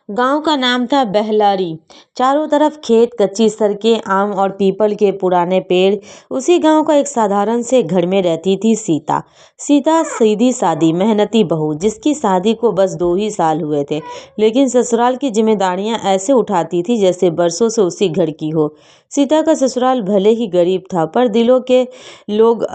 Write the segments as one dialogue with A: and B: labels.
A: गांव का नाम था बहलारी। चारों तरफ खेत, कच्ची सड़कें, आम और पीपल के पुराने पेड़। उसी गांव का एक साधारण से घर में रहती थी सीता। सीता सीधी सादी मेहनती बहू, जिसकी शादी को बस 2 ही साल हुए थे, लेकिन ससुराल की जिम्मेदारियां ऐसे उठाती थी जैसे बरसों से उसी घर की हो। सीता का ससुराल भले ही गरीब था, पर दिलों के लोग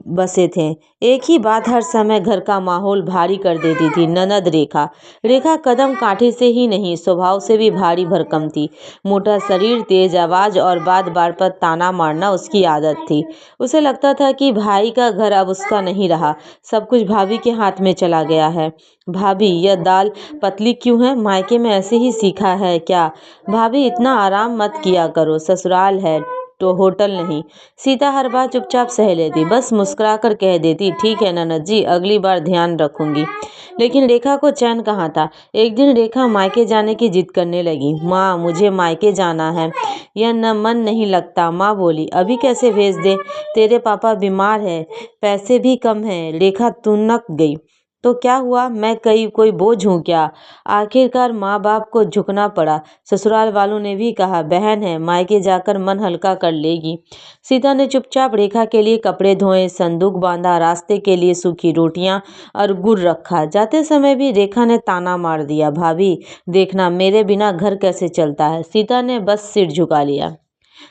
A: बसे थे। एक ही बात हर समय घर का माहौल भारी कर देती थी, ननद रेखा। रेखा कदम काठी से ही नहीं, स्वभाव से भी भारी भरकम थी। मोटा शरीर, तेज आवाज और बात बार पर ताना मारना उसकी आदत थी। उसे लगता था कि भाई का घर अब उसका नहीं रहा, सब कुछ भाभी के हाथ में चला गया है। भाभी, यह दाल पतली क्यों है? मायके में ऐसे ही सीखा है क्या? भाभी, इतना आराम मत किया करो, ससुराल है तो होटल नहीं। सीता हर बार चुपचाप सह लेती, बस मुस्कुराकर कह देती, ठीक है ननद जी, अगली बार ध्यान रखूंगी। लेकिन रेखा को चैन कहाँ था। एक दिन रेखा मायके जाने की जिद करने लगी। माँ, मुझे मायके जाना है, यह न मन नहीं लगता। माँ बोली, अभी कैसे भेज दे, तेरे पापा बीमार है, पैसे भी कम है। रेखा तुनक गई। तो क्या हुआ, मैं कोई बोझ हूँ क्या? आखिरकार माँ बाप को झुकना पड़ा। ससुराल वालों ने भी कहा, बहन है, मायके जाकर मन हल्का कर लेगी। सीता ने चुपचाप रेखा के लिए कपड़े धोए, संदूक बांधा, रास्ते के लिए सूखी रोटियां और गुड़ रखा। जाते समय भी रेखा ने ताना मार दिया, भाभी देखना, मेरे बिना घर कैसे चलता है। सीता ने बस सिर झुका लिया।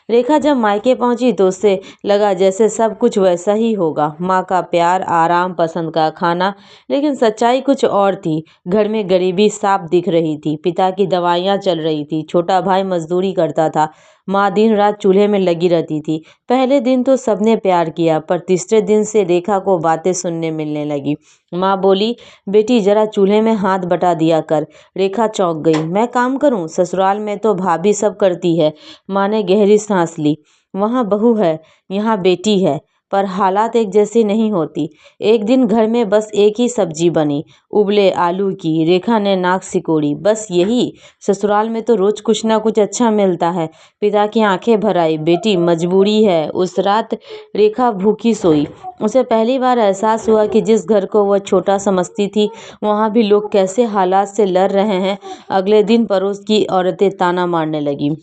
A: रेखा जब मायके पहुंची तो उसे लगा जैसे सब कुछ वैसा ही होगा, माँ का प्यार, आराम, पसंद का खाना। लेकिन सच्चाई कुछ और थी। घर में गरीबी साफ दिख रही थी। पिता की दवाइयाँ चल रही थी, छोटा भाई मजदूरी करता था, माँ दिन रात चूल्हे में लगी रहती थी। पहले दिन तो सबने प्यार किया, पर तीसरे दिन से रेखा को बातें सुनने मिलने लगी। माँ बोली, बेटी जरा चूल्हे में हाथ बटा दिया कर। रेखा चौंक गई, मैं काम करूं? ससुराल में तो भाभी सब करती है। माँ ने गहरी सांस ली। वहाँ बहू है, यहाँ बेटी है, पर हालात एक जैसी नहीं होती। एक दिन घर में बस एक ही सब्जी बनी, उबले आलू की। रेखा ने नाक सिकोड़ी, बस यही? ससुराल में तो रोज कुछ ना कुछ अच्छा मिलता है। पिता की आंखें भर आई, बेटी मजबूरी है। उस रात रेखा भूखी सोई। उसे पहली बार एहसास हुआ कि जिस घर को वह छोटा समझती थी, वहाँ भी लोग कैसे हालात से लड़ रहे हैं। अगले दिन पड़ोस की औरतें ताना मारने लगी,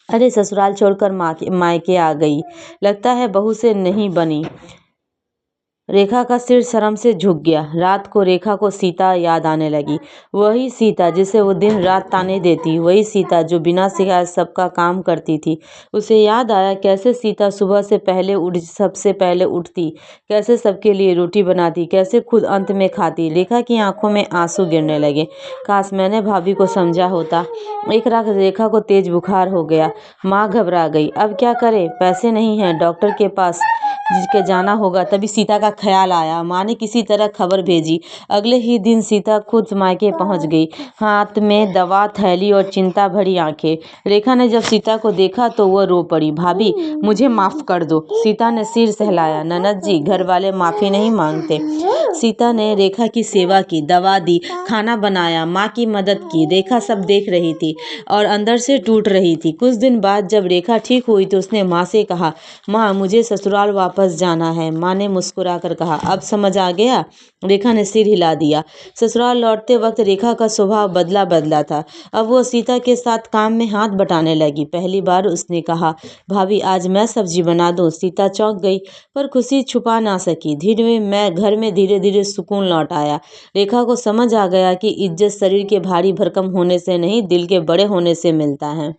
A: अरे ससुराल छोड़कर मायके आ गई, लगता है बहू से नहीं बनी। रेखा का सिर शर्म से झुक गया। रात को रेखा को सीता याद आने लगी। वही सीता जिसे वो दिन रात ताने देती, वही सीता जो बिना शिकायत सबका काम करती थी। उसे याद आया कैसे सीता सुबह से सबसे पहले उठती, कैसे सबके लिए रोटी बनाती, कैसे खुद अंत में खाती। रेखा की आंखों में आंसू गिरने लगे। काश मैंने भाभी को समझा होता। एक रात रेखा को तेज बुखार हो गया। माँ घबरा गई, अब क्या करे, पैसे नहीं हैं, डॉक्टर के पास जिसके जाना होगा। तभी सीता का ख्याल आया। माँ ने किसी तरह खबर भेजी। अगले ही दिन सीता खुद मायके पहुंच गई, हाथ में दवा, थैली और चिंता भरी आंखें। रेखा ने जब सीता को देखा तो वह रो पड़ी, भाभी मुझे माफ कर दो। सीता ने सिर सहलाया, ननद जी, घर वाले माफी नहीं मांगते। सीता ने रेखा की सेवा की, दवा दी, खाना बनाया, माँ की मदद की। रेखा सब देख रही थी और अंदर से टूट रही थी। कुछ दिन बाद जब रेखा ठीक हुई तो उसने माँ से कहा, माँ मुझे ससुराल वापस जाना है। माँ ने मुस्कुराकर कहा, अब समझ आ गया? रेखा ने सिर हिला दिया। ससुराल लौटते वक्त रेखा का स्वभाव बदला बदला था। अब वो सीता के साथ काम में हाथ बटाने लगी। पहली बार उसने कहा, भाभी आज मैं सब्जी बना दूं? सीता चौंक गई, पर खुशी छुपा ना सकी। घर में धीरे धीरे सुकून लौट आया। रेखा को समझ आ गया कि इज्जत शरीर के भारी भरकम होने से नहीं, दिल के बड़े होने से मिलता है।